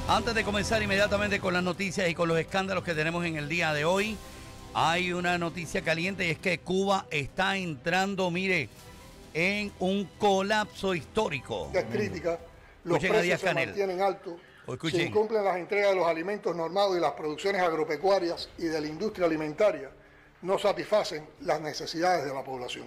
Antes de comenzar inmediatamente con las noticias y con los escándalos que tenemos en el día de hoy, hay una noticia caliente y es que Cuba está entrando, mire, en un colapso histórico. Es crítica, los Escuchen a Díaz precios se Canel. mantienen altos, O escuchen. se incumplen las entregas de los alimentos normados y las producciones agropecuarias y de la industria alimentaria no satisfacen las necesidades de la población.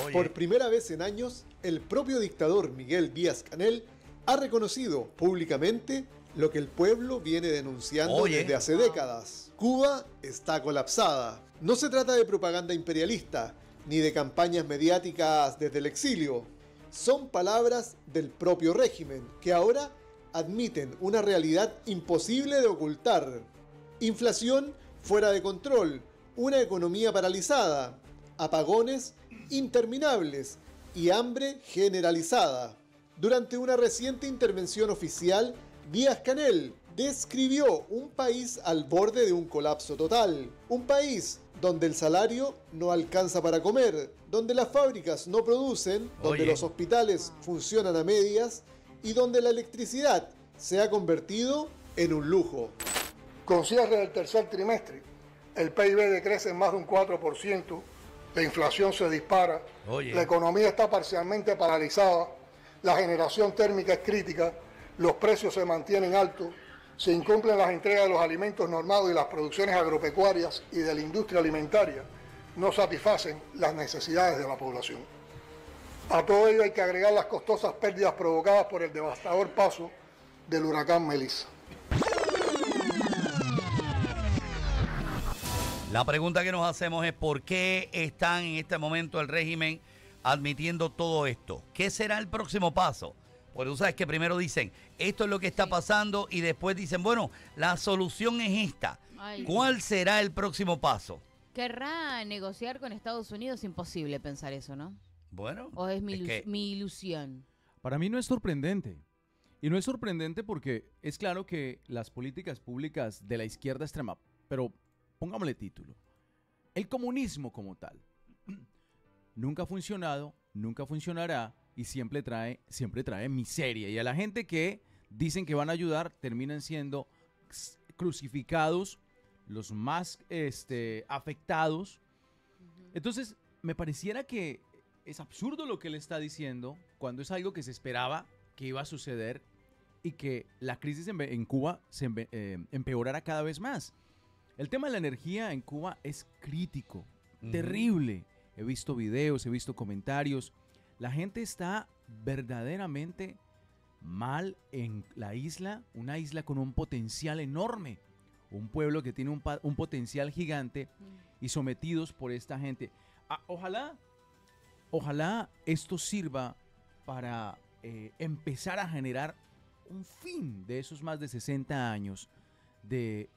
Oye, Por primera vez en años, el propio dictador Miguel Díaz-Canel ha reconocido públicamente lo que el pueblo viene denunciando Oye. desde hace décadas. Cuba está colapsada. No se trata de propaganda imperialista, ni de campañas mediáticas desde el exilio. Son palabras del propio régimen, que ahora admiten una realidad imposible de ocultar. Inflación fuera de control, una economía paralizada, apagones interminables y hambre generalizada. Durante una reciente intervención oficial, Díaz-Canel describió un país al borde de un colapso total. Un país donde el salario no alcanza para comer, donde las fábricas no producen, donde Oye. los hospitales funcionan a medias y donde la electricidad se ha convertido en un lujo. Con cierre del tercer trimestre, el PIB decrece en más de un 4%, la inflación se dispara, Oye. la economía está parcialmente paralizada, la generación térmica es crítica, los precios se mantienen altos, se incumplen las entregas de los alimentos normados y las producciones agropecuarias y de la industria alimentaria no satisfacen las necesidades de la población. A todo ello hay que agregar las costosas pérdidas provocadas por el devastador paso del huracán Melissa. la pregunta que nos hacemos es ¿por qué están en este momento el régimen admitiendo todo esto? ¿Qué será el próximo paso? Porque tú sabes que primero dicen, esto es lo que está pasando y después dicen, bueno, la solución es esta. Ay. ¿Cuál será el próximo paso? ¿Querrá negociar con Estados Unidos? Imposible pensar eso, ¿no? Bueno, ¿O es mi, es que- mi ilusión? Para mí no es sorprendente. Y no es sorprendente porque es claro que las políticas públicas de la izquierda extrema, pero pongámosle título, el comunismo como tal, nunca ha funcionado, nunca funcionará y siempre trae miseria. Y a la gente que dicen que van a ayudar terminan siendo crucificados, los más afectados. Entonces, me pareciera que es absurdo lo que él está diciendo cuando es algo que se esperaba que iba a suceder y que la crisis en Cuba se empeorara cada vez más. El tema de la energía en Cuba es crítico, terrible. He visto videos, he visto comentarios. La gente está verdaderamente mal en la isla, una isla con un potencial enorme, un pueblo que tiene un potencial gigante y sometidos por esta gente. Ojalá esto sirva para empezar a generar un fin de esos más de 60 años de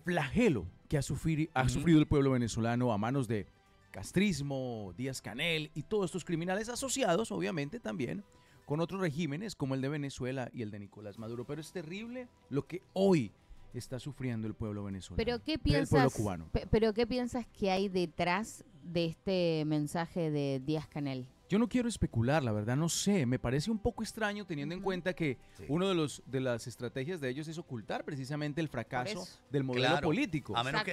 flagelo que ha sufrido el pueblo venezolano a manos de castrismo, Díaz-Canel y todos estos criminales asociados, obviamente, también con otros regímenes como el de Venezuela y el de Nicolás Maduro. Pero es terrible lo que hoy está sufriendo el pueblo venezolano. ¿Pero qué el piensas? pueblo cubano. ¿Pero qué piensas que hay detrás de este mensaje de Díaz-Canel? Yo no quiero especular, la verdad no sé, me parece un poco extraño teniendo en cuenta que Sí. uno de las estrategias de ellos es ocultar precisamente el fracaso eso. del modelo Claro, político. A menos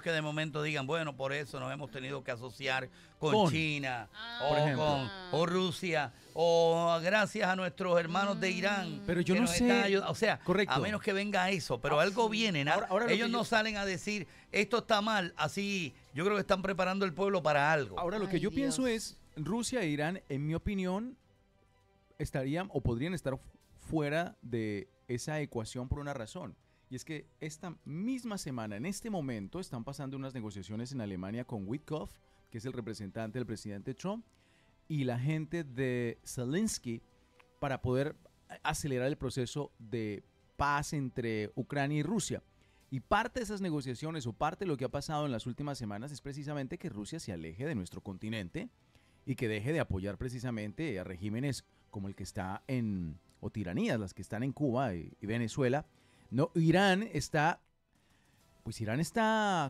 que de momento digan, bueno, por eso nos hemos tenido que asociar con China, Por ejemplo. o Rusia, o gracias a nuestros hermanos de Irán. Pero yo que no nos sé. están ayudando. O sea, Correcto. a menos que venga eso, pero algo viene. Ahora lo Ellos que no yo- salen a decir, esto está mal, así. Yo creo que están preparando el pueblo para algo. Ahora lo que Ay, yo pienso Dios. es, Rusia e Irán, en mi opinión, estarían o podrían estar fuera de esa ecuación por una razón. Y es que esta misma semana, en este momento, están pasando unas negociaciones en Alemania con Witkoff, que es el representante del presidente Trump, y la gente de Zelensky para poder acelerar el proceso de paz entre Ucrania y Rusia. Y parte de esas negociaciones o parte de lo que ha pasado en las últimas semanas es precisamente que Rusia se aleje de nuestro continente y que deje de apoyar precisamente a regímenes como el que está o tiranías, las que están en Cuba y Venezuela. No, Irán está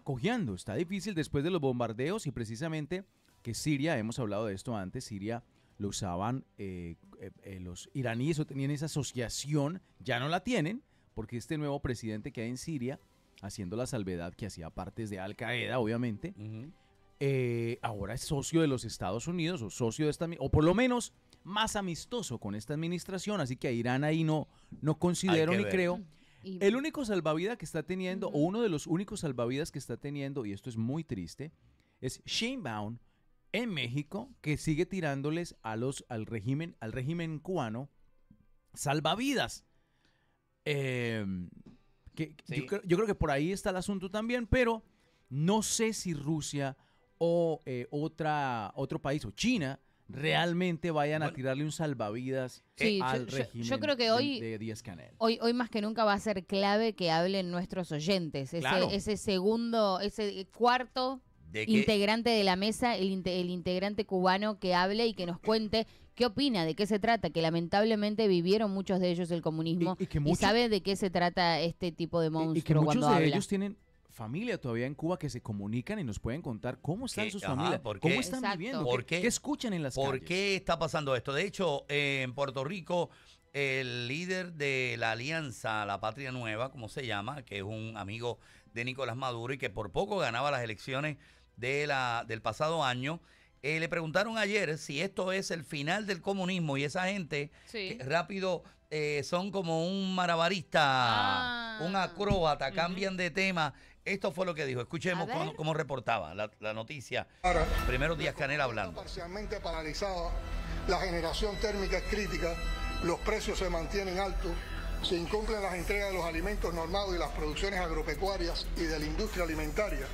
cojeando, está difícil después de los bombardeos y precisamente que Siria, hemos hablado de esto antes, Siria lo usaban los iraníes o tenían esa asociación, ya no la tienen, porque este nuevo presidente que hay en Siria, haciendo la salvedad que hacía partes de Al Qaeda, obviamente, ahora es socio de los Estados Unidos o socio de esta, o por lo menos más amistoso con esta administración, así que a Irán ahí no considero ni creo. El único salvavidas que está teniendo, o uno de los únicos salvavidas que está teniendo, y esto es muy triste, es Sheinbaum en México, que sigue tirándoles al régimen cubano salvavidas. Sí. Yo creo que por ahí está el asunto también, pero no sé si Rusia o otro país, o China, realmente vayan a tirarle un salvavidas al régimen yo creo que hoy, de Díaz-Canel. Hoy más que nunca va a ser clave que hablen nuestros oyentes. Ese cuarto integrante de la mesa, el integrante cubano que hable y que nos cuente qué opina, de qué se trata, que lamentablemente vivieron muchos de ellos el comunismo y sabe de qué se trata este tipo de monstruo. Y que muchos cuando de ellos tienen familia todavía en Cuba que se comunican y nos pueden contar cómo están sus familias, cómo están viviendo, qué escuchan en las calles. ¿Por qué está pasando esto? De hecho, en Puerto Rico, el líder de la Alianza La Patria Nueva, como se llama, que es un amigo de Nicolás Maduro y que por poco ganaba las elecciones del pasado año, le preguntaron ayer si esto es el final del comunismo y esa gente que rápido son como un malabarista, un acróbata, cambian de tema. Esto fue lo que dijo. Escuchemos cómo reportaba la noticia. Primeros Díaz-Canel hablando. Parcialmente paralizada, la generación térmica es crítica, los precios se mantienen altos, se incumplen las entregas de los alimentos normados y las producciones agropecuarias y de la industria alimentaria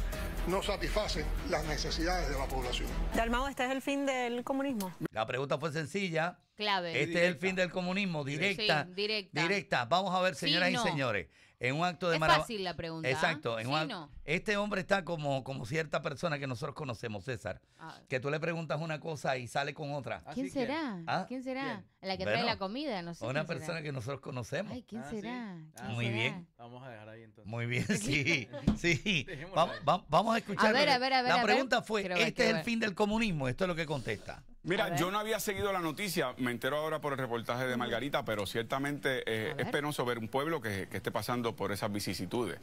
no satisfacen las necesidades de la población. Dalmau, ¿este es el fin del comunismo? La pregunta fue sencilla. Clave. Este es el fin del comunismo. Directa. Sí, directa. Vamos a ver, señoras y señores. En un acto de Es fácil la pregunta. Exacto. No. Este hombre está como cierta persona que nosotros conocemos, César. Que tú le preguntas una cosa y sale con otra. ¿Quién será? ¿Quién será? La que trae la comida, no sé. Una persona que nosotros conocemos. Ay, ¿quién será? Muy bien. Vamos a dejar ahí entonces. Muy bien, sí. Vamos a escuchar. A ver. La pregunta fue, ¿este es el fin del comunismo? Esto es lo que contesta. Mira, yo no había seguido la noticia, me entero ahora por el reportaje de Margarita, pero ciertamente es penoso ver un pueblo que esté pasando por esas vicisitudes.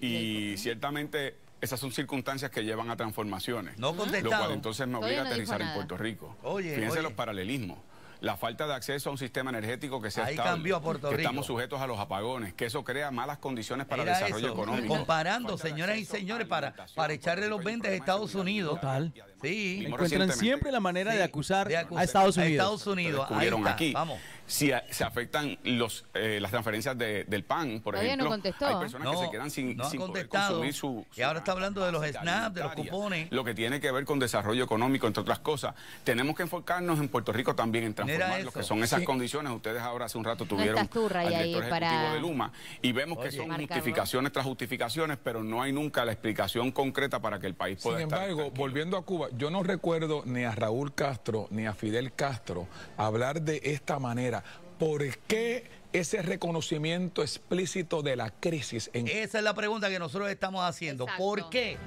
Y ciertamente esas son circunstancias que llevan a transformaciones. No contestado. Lo cual entonces me obliga a aterrizar en Puerto Rico. Fíjense los paralelismos. La falta de acceso a un sistema energético que sea estable, cambió a Puerto Rico. Que estamos sujetos a los apagones, que eso crea malas condiciones para el desarrollo económico. Comparando, señoras y señores, para echarle los 20 a Estados Unidos. Total. Sí. Encuentran siempre la manera de acusar a Estados Unidos. Descubrieron aquí. Vamos. Si se afectan las transferencias del PAN, por ejemplo, no contestó. hay personas que se quedan sin poder consumir su y ahora está hablando de los snaps, de los cupones. Lo que tiene que ver con desarrollo económico, entre otras cosas. Tenemos que enfocarnos en Puerto Rico también en transformar lo que son esas condiciones. Ustedes ahora hace un rato tuvieron al director ejecutivo de Luma y vemos que son justificaciones tras justificaciones, pero no hay nunca la explicación concreta para que el país pueda estar. Sin embargo, volviendo a Cuba, yo no recuerdo ni a Raúl Castro ni a Fidel Castro hablar de esta manera. ¿Por qué ese reconocimiento explícito de la crisis? Esa es la pregunta que nosotros estamos haciendo. Exacto. ¿Por qué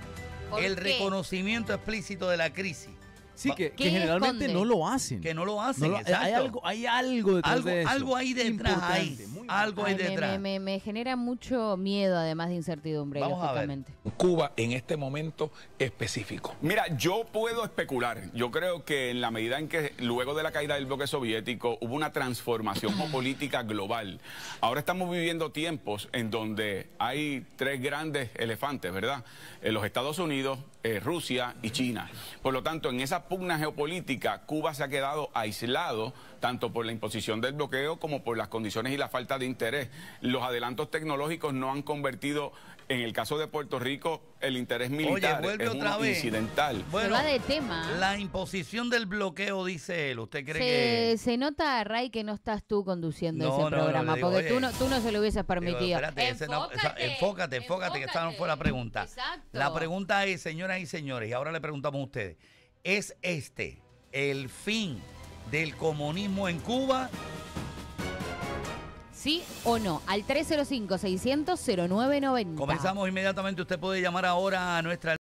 el reconocimiento explícito de la crisis? Sí, que generalmente no lo hacen. Que no lo hacen, exacto. Hay algo detrás de eso. Algo ahí detrás, algo ahí detrás. Me genera mucho miedo, además de incertidumbre, lógicamente. Cuba en este momento específico. Mira, yo puedo especular. Yo creo que en la medida en que luego de la caída del bloque soviético hubo una transformación geopolítica global. Ahora estamos viviendo tiempos en donde hay tres grandes elefantes, ¿verdad? Los Estados Unidos, Rusia y China. Por lo tanto, en esa pugna geopolítica, Cuba se ha quedado aislado tanto por la imposición del bloqueo como por las condiciones y la falta de interés. Los adelantos tecnológicos no han convertido, en el caso de Puerto Rico, el interés militar es uno incidental. Bueno, va de tema. La imposición del bloqueo, dice él. ¿Usted cree que...? Se nota, Ray, que no estás tú conduciendo ese programa, porque tú no se lo hubieses permitido. Enfócate, que esa no fue la pregunta. Exacto. La pregunta es, señoras y señores, y ahora le preguntamos a ustedes, ¿es este el fin del comunismo en Cuba? ¿Sí o no? Al 305-600-0990. Comenzamos inmediatamente. Usted puede llamar ahora a nuestra